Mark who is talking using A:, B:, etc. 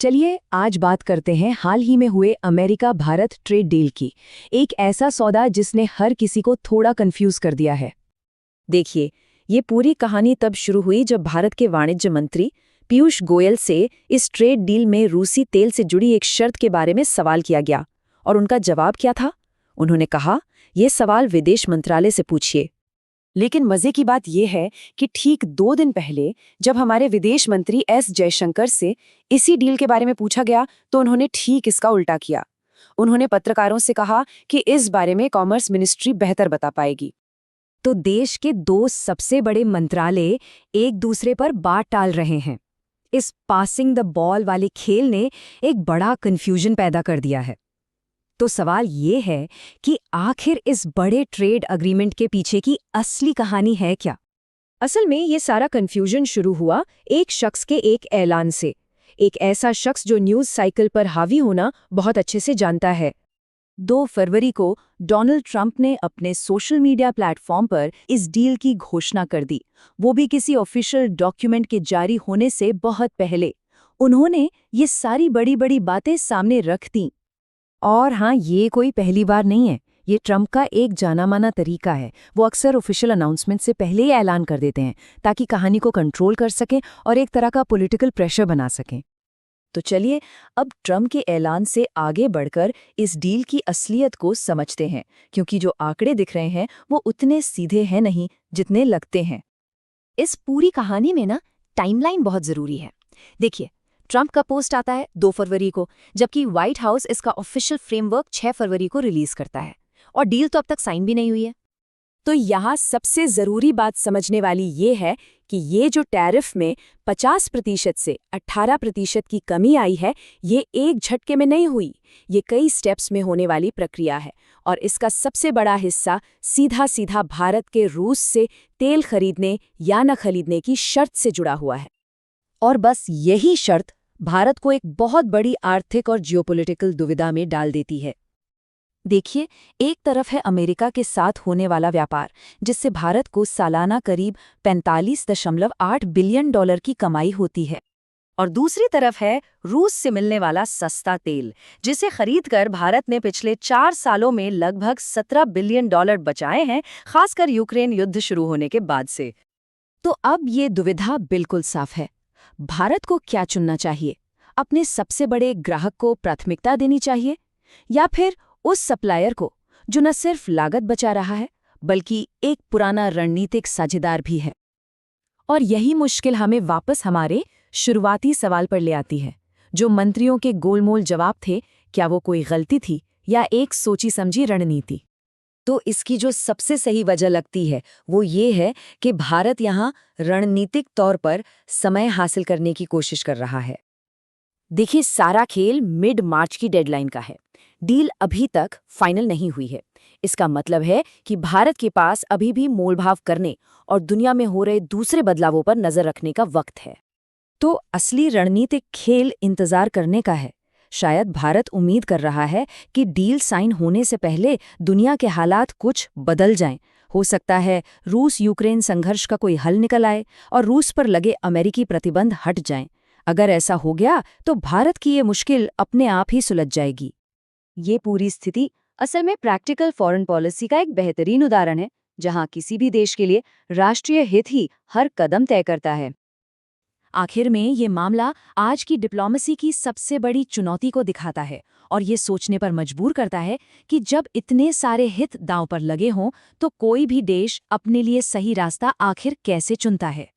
A: चलिए आज बात करते हैं हाल ही में हुए अमेरिका भारत ट्रेड डील की। एक ऐसा सौदा जिसने हर किसी को थोड़ा कंफ्यूज कर दिया है।
B: देखिए, ये पूरी कहानी तब शुरू हुई जब भारत के वाणिज्य मंत्री पीयूष गोयल से इस ट्रेड डील में रूसी तेल से जुड़ी एक शर्त के बारे में सवाल किया गया। और उनका जवाब क्या था? उन्होंने कहा, यह सवाल विदेश मंत्रालय से पूछिए।
A: लेकिन मजे की बात यह है कि ठीक 2 दिन पहले जब हमारे विदेश मंत्री एस जयशंकर से इसी डील के बारे में पूछा गया तो उन्होंने ठीक इसका उल्टा किया। उन्होंने पत्रकारों से कहा कि इस बारे में कॉमर्स मिनिस्ट्री बेहतर बता पाएगी। तो देश के 2 सबसे बड़े मंत्रालय एक दूसरे पर बात टाल रहे हैं। इस पासिंग द बॉल वाले खेल ने एक बड़ा कन्फ्यूजन पैदा कर दिया है। तो सवाल ये है कि आखिर इस बड़े ट्रेड अग्रीमेंट के पीछे की असली कहानी है क्या? असल में ये सारा कन्फ्यूजन शुरू हुआ एक शख्स के एक ऐलान से। एक ऐसा शख्स जो न्यूज़ साइकिल पर हावी होना बहुत अच्छे से जानता है। 2 फरवरी को डोनाल्ड ट्रंप ने अपने सोशल मीडिया प्लेटफॉर्म पर इस डील की घोषणा कर दी, वो भी किसी ऑफिशियल डॉक्यूमेंट के जारी होने से बहुत पहले। उन्होंने ये सारी बड़ी बड़ी बातें सामने रख दी।
B: और हाँ, ये कोई पहली बार नहीं है। ये ट्रंप का एक जाना माना तरीका है। वो अक्सर ऑफिशियल अनाउंसमेंट से पहले ही ऐलान कर देते हैं ताकि कहानी को कंट्रोल कर सकें और एक तरह का पॉलिटिकल प्रेशर बना सकें।
A: तो चलिए अब ट्रंप के ऐलान से आगे बढ़कर इस डील की असलियत को समझते हैं, क्योंकि जो आंकड़े दिख रहे हैं वो उतने सीधे हैं नहीं जितने लगते हैं। इस पूरी कहानी में ना टाइमलाइन बहुत जरूरी है। देखिए, ट्रंप का पोस्ट आता है 2 फरवरी को, जबकि व्हाइट हाउस इसका ऑफिशियल फ्रेमवर्क 6 फरवरी को रिलीज करता है और डील तो अब तक साइन भी नहीं हुई है। तो यहाँ सबसे जरूरी बात समझने वाली ये है कि ये जो टैरिफ में 50% से 18% की कमी आई है, ये एक झटके में नहीं हुई। ये कई स्टेप्स में होने वाली प्रक्रिया है और इसका सबसे बड़ा हिस्सा सीधा सीधा भारत के रूस से तेल खरीदने या न खरीदने की शर्त से जुड़ा हुआ है। और बस यही शर्त भारत को एक बहुत बड़ी आर्थिक और जियोपॉलिटिकल दुविधा में डाल देती है। देखिए, एक तरफ है अमेरिका के साथ होने वाला व्यापार, जिससे भारत को सालाना करीब 45.8 बिलियन डॉलर की कमाई होती है, और दूसरी तरफ है रूस से मिलने वाला सस्ता तेल, जिसे खरीदकर भारत ने पिछले 4 सालों में लगभग 17 बिलियन डॉलर बचाए हैं, खासकर यूक्रेन युद्ध शुरू होने के बाद से। तो अब ये दुविधा बिल्कुल साफ है। भारत को क्या चुनना चाहिए? अपने सबसे बड़े ग्राहक को प्राथमिकता देनी चाहिए, या फिर उस सप्लायर को जो न सिर्फ लागत बचा रहा है बल्कि एक पुराना रणनीतिक साझेदार भी है? और यही मुश्किल हमें वापस हमारे शुरुआती सवाल पर ले आती है। जो मंत्रियों के गोलमोल जवाब थे, क्या वो कोई गलती थी या एक सोची समझी रणनीति? तो इसकी जो सबसे सही वजह लगती है वो ये है कि भारत यहाँ रणनीतिक तौर पर समय हासिल करने की कोशिश कर रहा है। देखिए, सारा खेल मिड मार्च की डेडलाइन का है। डील अभी तक फाइनल नहीं हुई है। इसका मतलब है कि भारत के पास अभी भी मोलभाव करने और दुनिया में हो रहे दूसरे बदलावों पर नजर रखने का वक्त है। तो असली रणनीतिक खेल इंतजार करने का है। शायद भारत उम्मीद कर रहा है कि डील साइन होने से पहले दुनिया के हालात कुछ बदल जाएं। हो सकता है रूस यूक्रेन संघर्ष का कोई हल निकल आए और रूस पर लगे अमेरिकी प्रतिबंध हट जाएं। अगर ऐसा हो गया तो भारत की ये मुश्किल अपने आप ही सुलझ जाएगी। ये पूरी स्थिति असल में प्रैक्टिकल फॉरेन पॉलिसी का एक बेहतरीन उदाहरण है, जहां किसी भी देश के लिए राष्ट्रीय हित ही हर कदम तय करता है। आखिर में ये मामला आज की डिप्लोमेसी की सबसे बड़ी चुनौती को दिखाता है और ये सोचने पर मजबूर करता है कि जब इतने सारे हित दांव पर लगे हों तो कोई भी देश अपने लिए सही रास्ता आखिर कैसे चुनता है।